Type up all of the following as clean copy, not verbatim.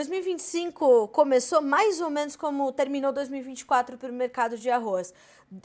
2025 começou mais ou menos como terminou 2024 para o mercado de arroz.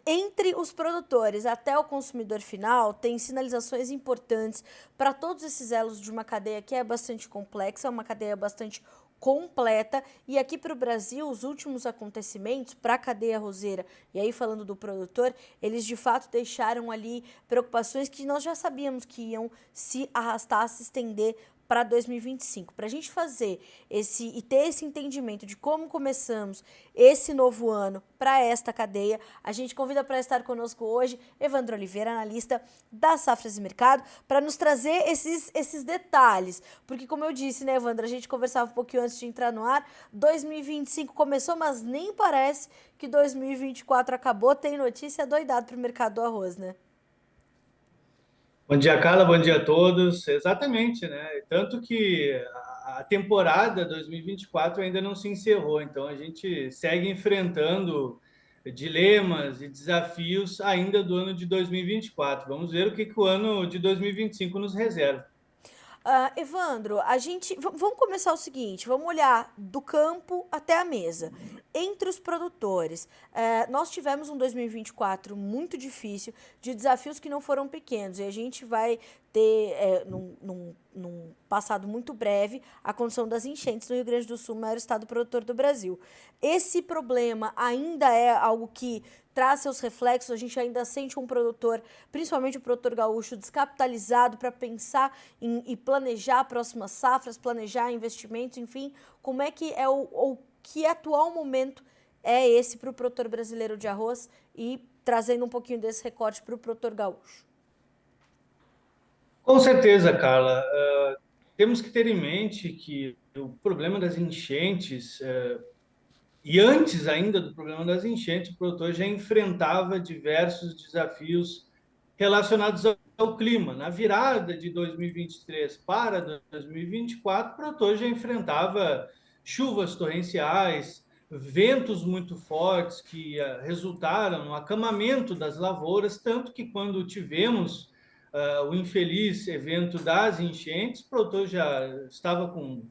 Entre os produtores até o consumidor final, tem sinalizações importantes para todos esses elos de uma cadeia que é bastante complexa, uma cadeia bastante completa. E aqui para o Brasil, os últimos acontecimentos para a cadeia arrozeira, e aí falando do produtor, eles de fato deixaram ali preocupações que nós já sabíamos que iam se arrastar, se estender para 2025. Para a gente fazer esse e ter esse entendimento de como começamos esse novo ano para esta cadeia, a gente convida para estar conosco hoje Evandro Oliveira, analista da Safras e Mercado, para nos trazer esses detalhes. Porque, como eu disse, né, Evandro, a gente conversava um pouquinho antes de entrar no ar, 2025 começou, mas nem parece que 2024 acabou. Tem notícia doidada para o mercado do arroz, né? Bom dia, Carla. Bom dia a todos. Exatamente, né? Tanto que a temporada 2024 ainda não se encerrou, então a gente segue enfrentando dilemas e desafios ainda do ano de 2024. Vamos ver o que o ano de 2025 nos reserva. Evandro, vamos começar o seguinte, vamos olhar do campo até a mesa. Entre os produtores, nós tivemos um 2024 muito difícil, de desafios que não foram pequenos, e a gente vai ter, num passado muito breve, a condição das enchentes no Rio Grande do Sul, maior estado produtor do Brasil. Esse problema ainda é algo que traz seus reflexos, a gente ainda sente um produtor, principalmente o produtor gaúcho, descapitalizado para pensar e planejar próximas safras, planejar investimentos, enfim, como é que é o que atual momento é esse para o produtor brasileiro de arroz e trazendo um pouquinho desse recorte para o produtor gaúcho. Com certeza, Carla. Temos que ter em mente que o problema das enchentes, e antes ainda do problema das enchentes, o produtor já enfrentava diversos desafios relacionados ao clima. Na virada de 2023 para 2024, o produtor já enfrentava chuvas torrenciais, ventos muito fortes que resultaram no acamamento das lavouras, tanto que quando tivemos o infeliz evento das enchentes, o produtor já estava com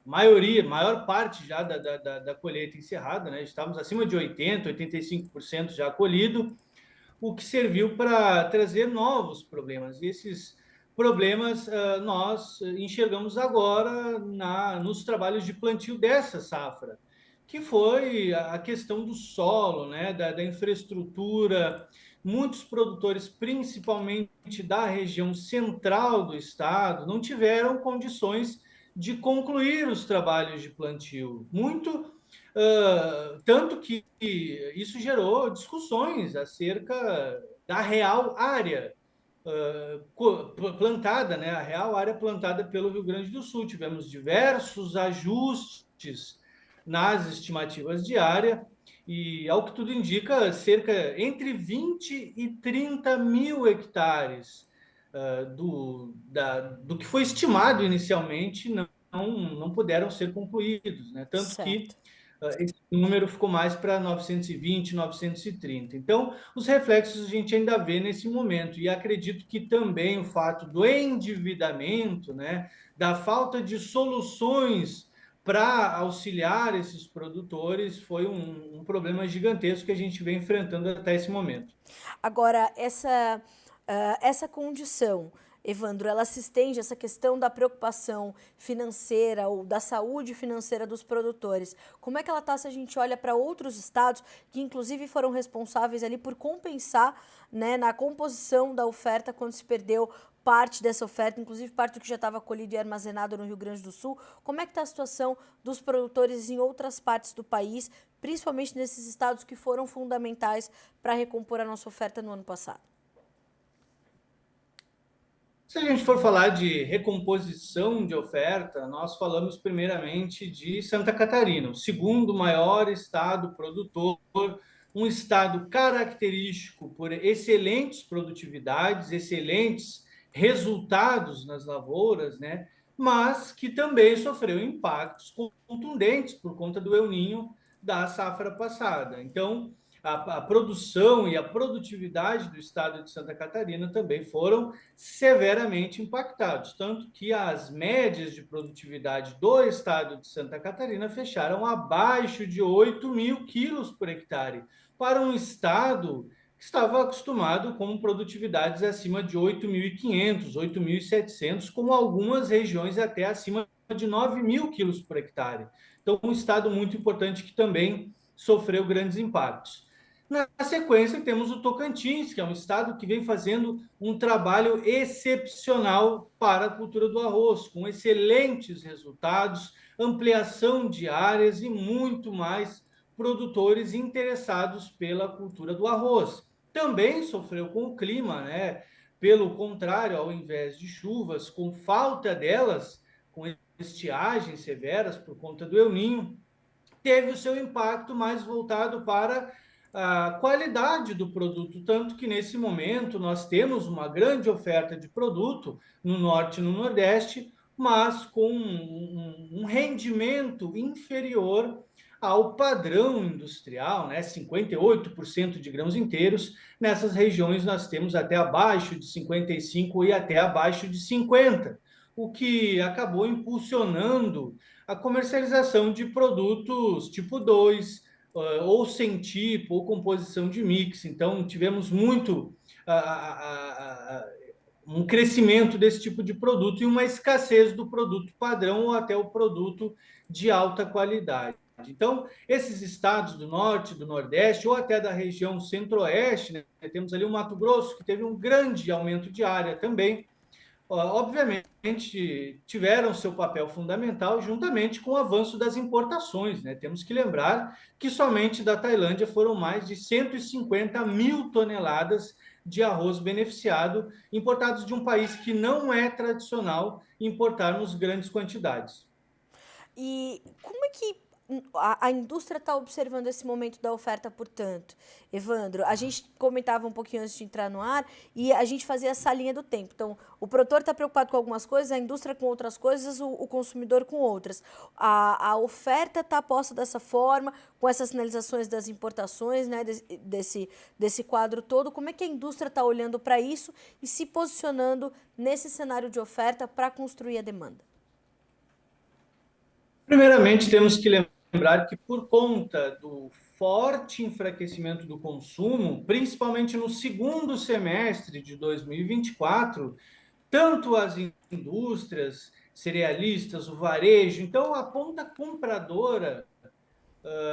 maior parte já da colheita encerrada, né? Estávamos acima de 80, 85% já colhido, o que serviu para trazer novos problemas. E esses problemas nós enxergamos agora nos trabalhos de plantio dessa safra, que foi a questão do solo, né, da infraestrutura. Muitos produtores, principalmente da região central do estado, não tiveram condições de concluir os trabalhos de plantio. Tanto que isso gerou discussões acerca da real área plantada, né? A real área plantada pelo Rio Grande do Sul. Tivemos diversos ajustes nas estimativas de área e, ao que tudo indica, cerca entre 20 e 30 mil hectares do que foi estimado inicialmente não puderam ser concluídos, né? Tanto que Certo. esse número ficou mais para 920, 930. Então, os reflexos a gente ainda vê nesse momento, e acredito que também o fato do endividamento, né, da falta de soluções para auxiliar esses produtores, foi um problema gigantesco que a gente vem enfrentando até esse momento. Agora, essa condição, Evandro, ela se estende, essa questão da preocupação financeira ou da saúde financeira dos produtores. Como é que ela está se a gente olha para outros estados que, inclusive, foram responsáveis ali por compensar, né, na composição da oferta quando se perdeu parte dessa oferta, inclusive parte do que já estava colhido e armazenado no Rio Grande do Sul? Como é que está a situação dos produtores em outras partes do país, principalmente nesses estados que foram fundamentais para recompor a nossa oferta no ano passado? Se a gente for falar de recomposição de oferta, nós falamos primeiramente de Santa Catarina, o segundo maior estado produtor, um estado característico por excelentes produtividades, excelentes resultados nas lavouras, né? Mas que também sofreu impactos contundentes por conta do El Ninho da safra passada. Então, a produção e a produtividade do estado de Santa Catarina também foram severamente impactados, tanto que as médias de produtividade do estado de Santa Catarina fecharam abaixo de 8 mil quilos por hectare, para um estado que estava acostumado com produtividades acima de 8.500, 8.700, como algumas regiões até acima de 9 mil quilos por hectare. Então, um estado muito importante que também sofreu grandes impactos. Na sequência, temos o Tocantins, que é um estado que vem fazendo um trabalho excepcional para a cultura do arroz, com excelentes resultados, ampliação de áreas e muito mais produtores interessados pela cultura do arroz. Também sofreu com o clima, né? Pelo contrário, ao invés de chuvas, com falta delas, com estiagens severas por conta do El Niño, teve o seu impacto mais voltado para a qualidade do produto, tanto que nesse momento nós temos uma grande oferta de produto no norte e no nordeste, mas com um rendimento inferior ao padrão industrial, né? 58% de grãos inteiros. Nessas regiões nós temos até abaixo de 55 e até abaixo de 50, o que acabou impulsionando a comercialização de produtos tipo 2, ou sem tipo, ou composição de mix. Então, tivemos muito um crescimento desse tipo de produto e uma escassez do produto padrão ou até o produto de alta qualidade. Então, esses estados do norte, do nordeste, ou até da região centro-oeste, né, temos ali o Mato Grosso, que teve um grande aumento de área também, obviamente tiveram seu papel fundamental juntamente com o avanço das importações, né? Temos que lembrar que somente da Tailândia foram mais de 150 mil toneladas de arroz beneficiado, importados de um país que não é tradicional importarmos grandes quantidades. E como é que a indústria está observando esse momento da oferta, portanto? Evandro, a gente comentava um pouquinho antes de entrar no ar e a gente fazia essa linha do tempo. Então, o produtor está preocupado com algumas coisas, a indústria com outras coisas, o consumidor com outras. A oferta está posta dessa forma, com essas sinalizações das importações, né, desse quadro todo. Como é que a indústria está olhando para isso e se posicionando nesse cenário de oferta para construir a demanda? Primeiramente, temos que lembrar que, por conta do forte enfraquecimento do consumo, principalmente no segundo semestre de 2024, tanto as indústrias cerealistas, o varejo, então a ponta compradora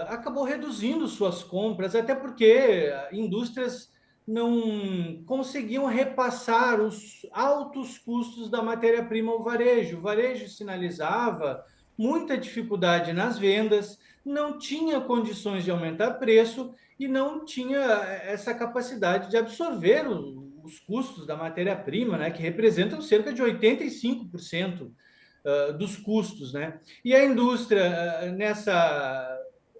acabou reduzindo suas compras, até porque indústrias não conseguiam repassar os altos custos da matéria-prima ao varejo. O varejo sinalizava muita dificuldade nas vendas, não tinha condições de aumentar preço e não tinha essa capacidade de absorver os custos da matéria-prima, né, que representam cerca de 85% dos custos, né? E a indústria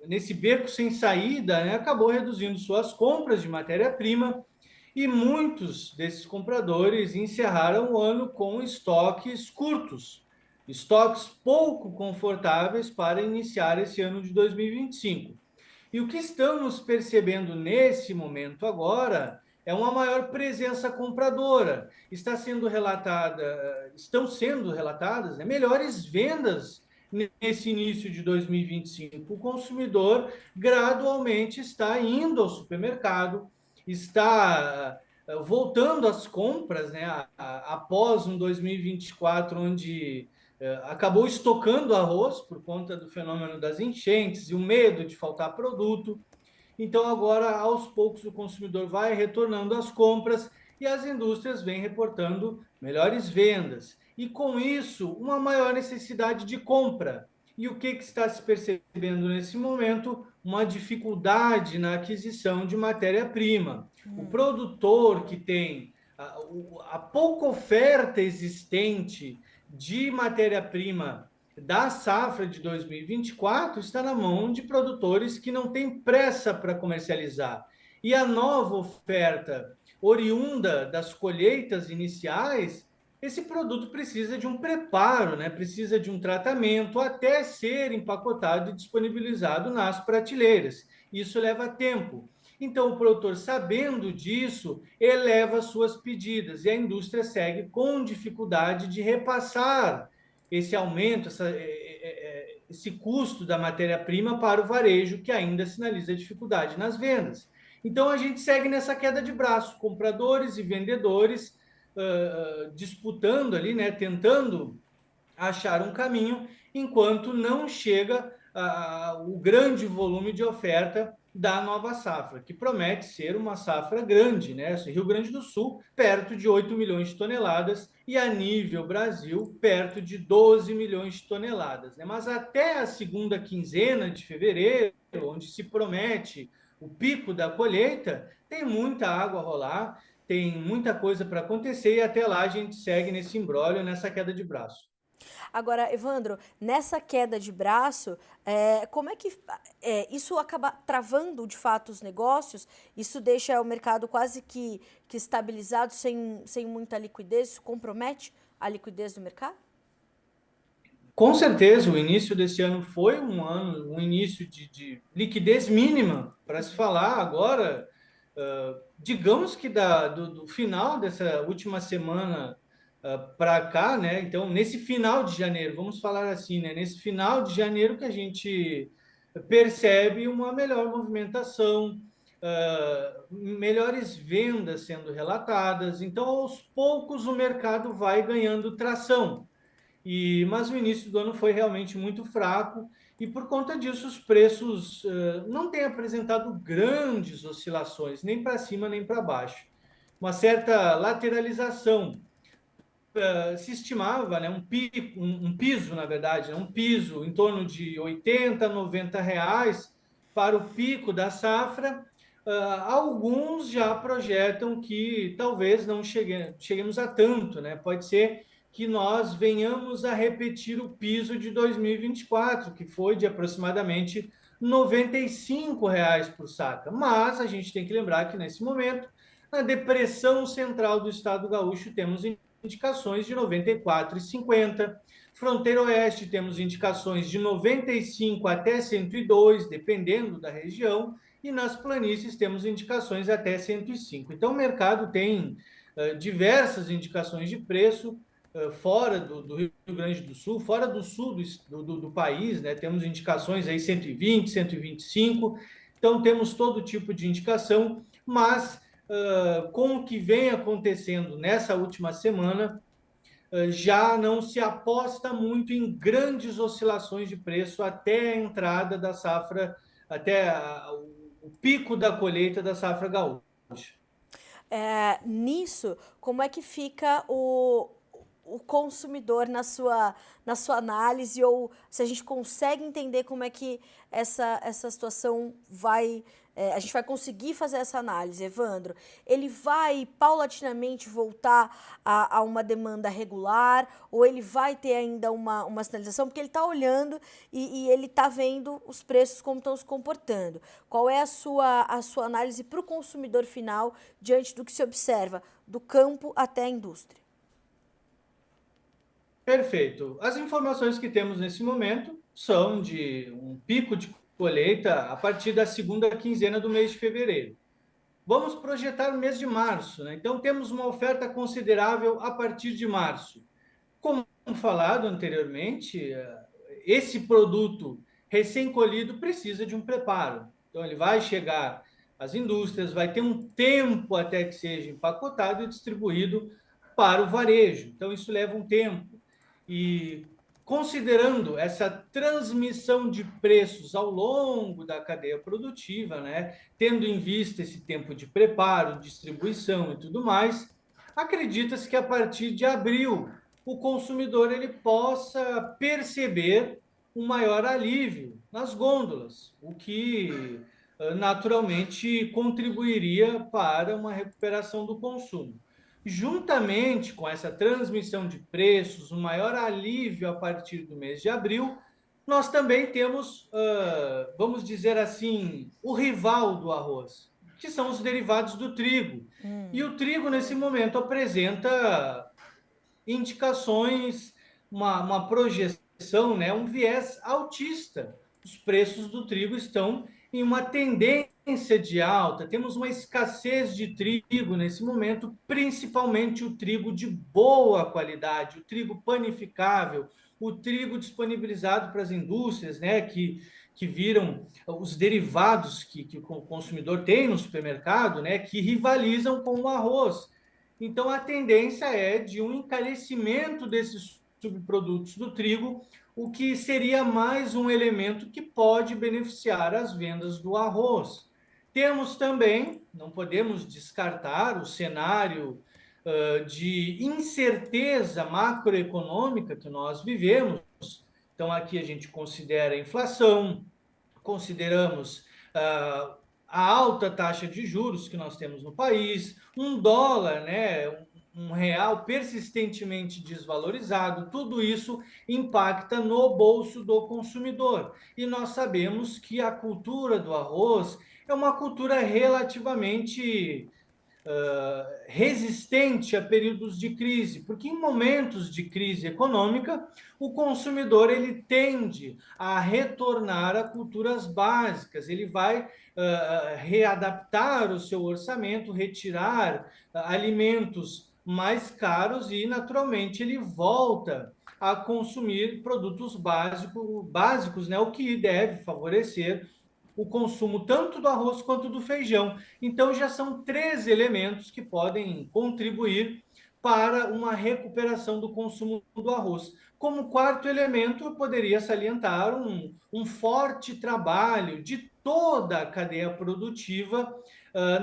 nesse beco sem saída, né, acabou reduzindo suas compras de matéria-prima e muitos desses compradores encerraram o ano com estoques curtos, estoques pouco confortáveis para iniciar esse ano de 2025. E o que estamos percebendo nesse momento agora é uma maior presença compradora. Estão sendo relatadas, né, melhores vendas nesse início de 2025. O consumidor gradualmente está indo ao supermercado, está voltando às compras, né, após um 2024 onde acabou estocando arroz por conta do fenômeno das enchentes e o medo de faltar produto. Então, agora, aos poucos, o consumidor vai retornando às compras e as indústrias vêm reportando melhores vendas. E, com isso, uma maior necessidade de compra. E o que está se percebendo nesse momento? Uma dificuldade na aquisição de matéria-prima. O produtor que tem a pouca oferta existente de matéria-prima da safra de 2024 está na mão de produtores que não têm pressa para comercializar. E a nova oferta, oriunda das colheitas iniciais, esse produto precisa de um preparo, né? Precisa de um tratamento até ser empacotado e disponibilizado nas prateleiras. Isso leva tempo. Então, o produtor, sabendo disso, eleva suas pedidas e a indústria segue com dificuldade de repassar esse aumento, esse custo da matéria-prima para o varejo, que ainda sinaliza dificuldade nas vendas. Então, a gente segue nessa queda de braço, compradores e vendedores disputando ali, né, tentando achar um caminho, enquanto não chega o grande volume de oferta da nova safra, que promete ser uma safra grande, né? Rio Grande do Sul, perto de 8 milhões de toneladas, e a nível Brasil, perto de 12 milhões de toneladas, né? Mas até a segunda quinzena de fevereiro, onde se promete o pico da colheita, tem muita água a rolar, tem muita coisa para acontecer, e até lá a gente segue nesse imbróglio, nessa queda de braço. Agora, Evandro, nessa queda de braço, como é que isso acaba travando de fato os negócios? Isso deixa o mercado quase que estabilizado, sem muita liquidez? Isso compromete a liquidez do mercado? Com certeza, o início desse ano foi um início de liquidez mínima para se falar. Agora, digamos que do final dessa última semana para cá, né? Então, nesse final de janeiro, vamos falar assim, né? Nesse final de janeiro que a gente percebe uma melhor movimentação, melhores vendas sendo relatadas. Então, aos poucos, o mercado vai ganhando tração. Mas o início do ano foi realmente muito fraco e por conta disso os preços não têm apresentado grandes oscilações, nem para cima nem para baixo. Uma certa lateralização. Se estimava, né, um piso, na verdade, né, um piso em torno de 80, 90 reais para o pico da safra. Alguns já projetam que talvez não cheguemos a tanto, né? Pode ser que nós venhamos a repetir o piso de 2024, que foi de aproximadamente R$ 95 por saca. Mas a gente tem que lembrar que nesse momento, na depressão central do estado gaúcho, temos indicações de 94,50. Fronteira Oeste temos indicações de 95 até 102, dependendo da região, e nas planícies temos indicações até 105. Então o mercado tem diversas indicações de preço fora do Rio Grande do Sul, fora do sul do país, né? Temos indicações aí 120, 125. Então temos todo tipo de indicação, mas com o que vem acontecendo nessa última semana, já não se aposta muito em grandes oscilações de preço até a entrada da safra, o pico da colheita da safra gaúcha. Nisso, como é que fica o consumidor na sua análise, ou se a gente consegue entender como é que essa situação vai. A gente vai conseguir fazer essa análise, Evandro? Ele vai paulatinamente voltar a uma demanda regular, ou ele vai ter ainda uma sinalização? Porque ele está olhando e ele está vendo os preços como estão se comportando. Qual é a sua análise para o consumidor final diante do que se observa do campo até a indústria? Perfeito. As informações que temos nesse momento são de um pico de colheita a partir da segunda quinzena do mês de fevereiro. Vamos projetar o mês de março, né? Então, temos uma oferta considerável a partir de março. Como falado anteriormente, esse produto recém-colhido precisa de um preparo. Então, ele vai chegar às indústrias, vai ter um tempo até que seja empacotado e distribuído para o varejo. Então, isso leva um tempo. E considerando essa transmissão de preços ao longo da cadeia produtiva, né, tendo em vista esse tempo de preparo, distribuição e tudo mais, acredita-se que a partir de abril o consumidor ele possa perceber um maior alívio nas gôndolas, o que naturalmente contribuiria para uma recuperação do consumo. Juntamente com essa transmissão de preços, um maior alívio a partir do mês de abril, nós também temos, vamos dizer assim, o rival do arroz, que são os derivados do trigo. E o trigo, nesse momento, apresenta indicações, uma projeção, né, um viés altista. Os preços do trigo estão em uma tendência de alta, temos uma escassez de trigo nesse momento, principalmente o trigo de boa qualidade, o trigo panificável, o trigo disponibilizado para as indústrias, né, que viram os derivados que o consumidor tem no supermercado, né, que rivalizam com o arroz. Então, a tendência é de um encarecimento desses subprodutos do trigo, o que seria mais um elemento que pode beneficiar as vendas do arroz. Temos também, não podemos descartar o cenário de incerteza macroeconômica que nós vivemos. Então, aqui a gente considera a inflação, consideramos a alta taxa de juros que nós temos no país, um dólar, né, um real persistentemente desvalorizado, tudo isso impacta no bolso do consumidor. E nós sabemos que a cultura do arroz é uma cultura relativamente resistente a períodos de crise, porque em momentos de crise econômica, o consumidor ele tende a retornar a culturas básicas, ele vai readaptar o seu orçamento, retirar alimentos mais caros e, naturalmente, ele volta a consumir produtos básicos, né, o que deve favorecer o consumo tanto do arroz quanto do feijão. Então, já são três elementos que podem contribuir para uma recuperação do consumo do arroz. Como quarto elemento, eu poderia salientar um forte trabalho de toda a cadeia produtiva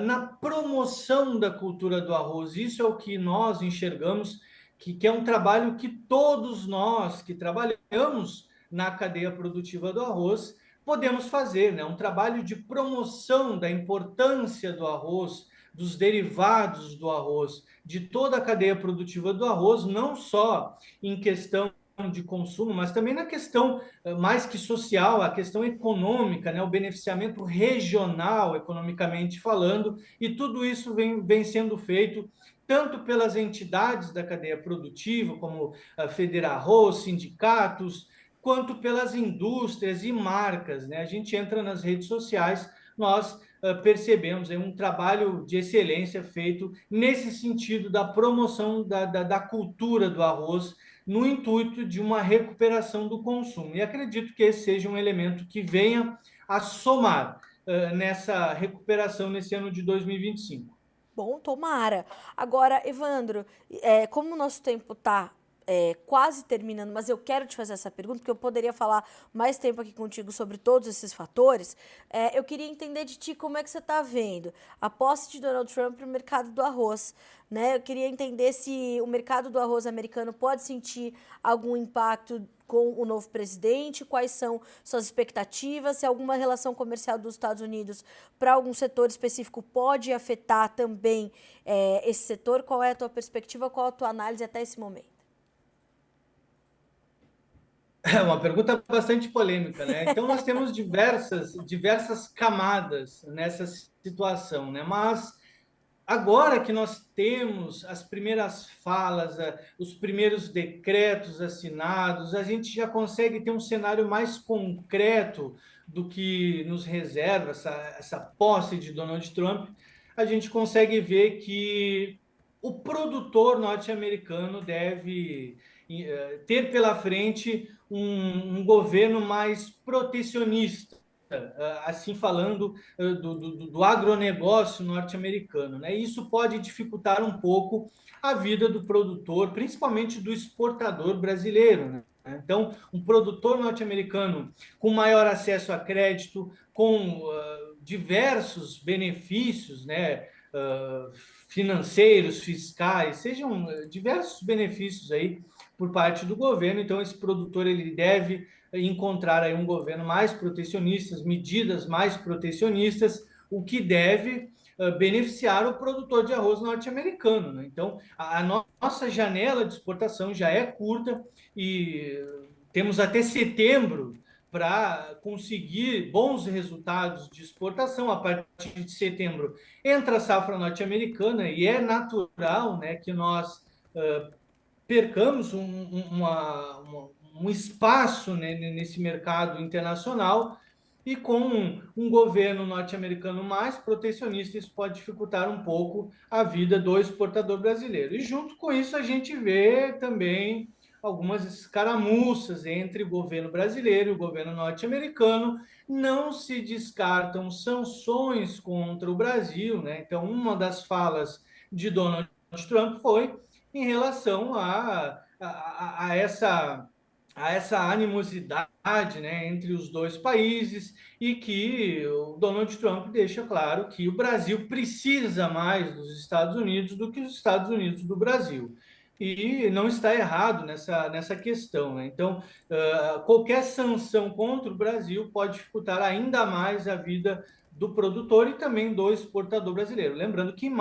na promoção da cultura do arroz. Isso é o que nós enxergamos que é um trabalho que todos nós que trabalhamos na cadeia produtiva do arroz podemos fazer, né? Um trabalho de promoção da importância do arroz, dos derivados do arroz, de toda a cadeia produtiva do arroz, não só em questão de consumo, mas também na questão mais que social, a questão econômica, né? O beneficiamento regional, economicamente falando, e tudo isso vem sendo feito tanto pelas entidades da cadeia produtiva, como a Federarroz, sindicatos, quanto pelas indústrias e marcas, né? A gente entra nas redes sociais, nós percebemos um trabalho de excelência feito nesse sentido da promoção da cultura do arroz, no intuito de uma recuperação do consumo. E acredito que esse seja um elemento que venha a somar nessa recuperação nesse ano de 2025. Bom, tomara. Agora, Evandro, como o nosso tempo está quase terminando, mas eu quero te fazer essa pergunta, porque eu poderia falar mais tempo aqui contigo sobre todos esses fatores. Eu queria entender de ti como é que você está vendo a posse de Donald Trump no mercado do arroz. Né? Eu queria entender se o mercado do arroz americano pode sentir algum impacto com o novo presidente, quais são suas expectativas, se alguma relação comercial dos Estados Unidos para algum setor específico pode afetar também esse setor, qual é a tua perspectiva, qual a tua análise até esse momento? É uma pergunta bastante polêmica, né? Então, nós temos diversas camadas nessa situação, né? Mas agora que nós temos as primeiras falas, os primeiros decretos assinados, a gente já consegue ter um cenário mais concreto do que nos reserva essa posse de Donald Trump. A gente consegue ver que o produtor norte-americano deve ter pela frente governo mais protecionista, assim falando do agronegócio norte-americano, né? Isso pode dificultar um pouco a vida do produtor, principalmente do exportador brasileiro, né? Então, um produtor norte-americano com maior acesso a crédito, com diversos benefícios, né? Financeiros, fiscais, sejam diversos benefícios aí por parte do governo. Então, esse produtor ele deve encontrar aí um governo mais protecionista, medidas mais protecionistas, o que deve beneficiar o produtor de arroz norte-americano, né? Então, nossa janela de exportação já é curta e temos até setembro para conseguir bons resultados de exportação. A partir de setembro entra a safra norte-americana e é natural, né, que nós percamos um espaço, né, nesse mercado internacional e com um governo norte-americano mais protecionista, isso pode dificultar um pouco a vida do exportador brasileiro. E junto com isso, a gente vê também algumas escaramuças entre o governo brasileiro e o governo norte-americano. Não se descartam sanções contra o Brasil, né? Então, uma das falas de Donald Trump foi em relação a essa animosidade, né, entre os dois países, e que o Donald Trump deixa claro que o Brasil precisa mais dos Estados Unidos do que os Estados Unidos do Brasil. E não está errado nessa questão, né? Então, qualquer sanção contra o Brasil pode dificultar ainda mais a vida do produtor e também do exportador brasileiro. Lembrando que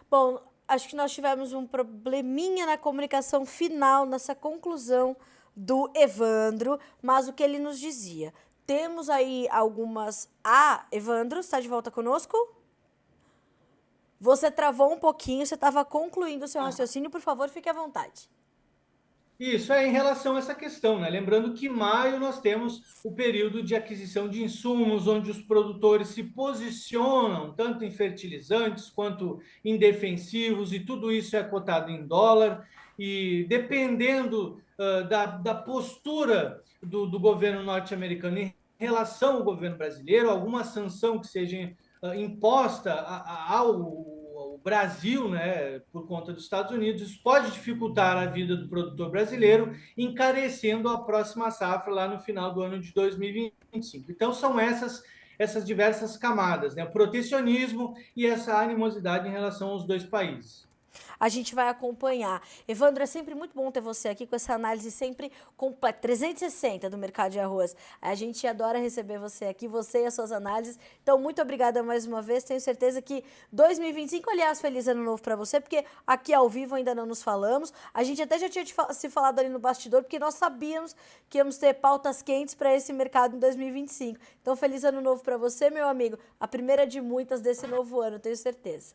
Bom, acho que nós tivemos um probleminha na comunicação final, nessa conclusão do Evandro, mas o que ele nos dizia? Temos aí algumas... Ah, Evandro, está de volta conosco? Você travou um pouquinho, você estava concluindo o seu raciocínio, por favor, fique à vontade. isso é em relação a essa questão, né? Lembrando que em maio nós temos o período de aquisição de insumos, onde os produtores se posicionam tanto em fertilizantes quanto em defensivos, e tudo isso é cotado em dólar. E dependendo da postura do governo norte-americano em relação ao governo brasileiro, alguma sanção que seja imposta ao Brasil, né, por conta dos Estados Unidos, isso pode dificultar a vida do produtor brasileiro, encarecendo a próxima safra lá no final do ano de 2025. Então, são essas diversas camadas, né, o protecionismo e essa animosidade em relação aos dois países. A gente vai acompanhar. Evandro, é sempre muito bom ter você aqui com essa análise sempre completa, 360 do mercado de arroz. A gente adora receber você aqui, você e as suas análises. Então, muito obrigada mais uma vez. Tenho certeza que 2025, aliás, feliz ano novo para você, porque aqui ao vivo ainda não nos falamos. A gente até já tinha se falado ali no bastidor, porque nós sabíamos que íamos ter pautas quentes para esse mercado em 2025. Então, feliz ano novo para você, meu amigo. A primeira de muitas desse novo ano, tenho certeza.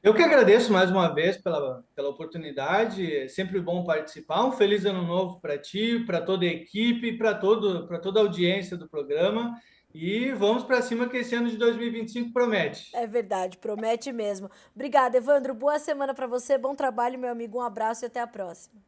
Eu que agradeço mais uma vez pela oportunidade, é sempre bom participar. Um feliz ano novo para ti, para toda a equipe, para toda a audiência do programa. E vamos para cima que esse ano de 2025 promete. É verdade, promete mesmo. Obrigada, Evandro. Boa semana para você, bom trabalho, meu amigo. Um abraço e até a próxima.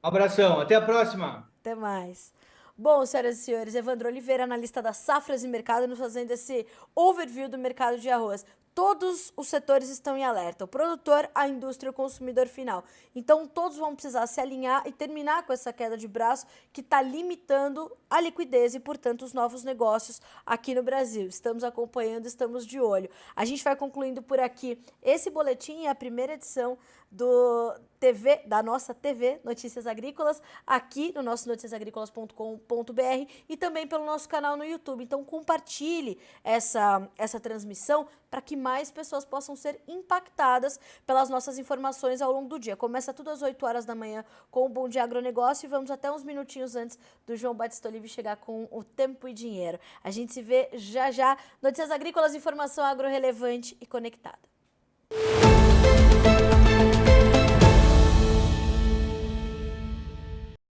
Um abração, até a próxima. Até mais. Bom, senhoras e senhores, Evandro Oliveira, analista da Safras e Mercado, nos fazendo esse overview do mercado de arroz. Todos os setores estão em alerta, o produtor, a indústria e o consumidor final. Então, todos vão precisar se alinhar e terminar com essa queda de braço que está limitando a liquidez e, portanto, os novos negócios aqui no Brasil. Estamos acompanhando, estamos de olho. A gente vai concluindo por aqui. Esse boletim é a primeira edição da nossa TV Notícias Agrícolas, aqui no nosso noticiasagricolas.com.br e também pelo nosso canal no YouTube. Então compartilhe essa transmissão para que mais pessoas possam ser impactadas pelas nossas informações ao longo do dia. Começa tudo às 8 horas da manhã com o Bom Dia Agronegócio e vamos até uns minutinhos antes do João Batista Olive chegar com o Tempo e Dinheiro. A gente se vê já já. Notícias Agrícolas, informação agro relevante e conectada.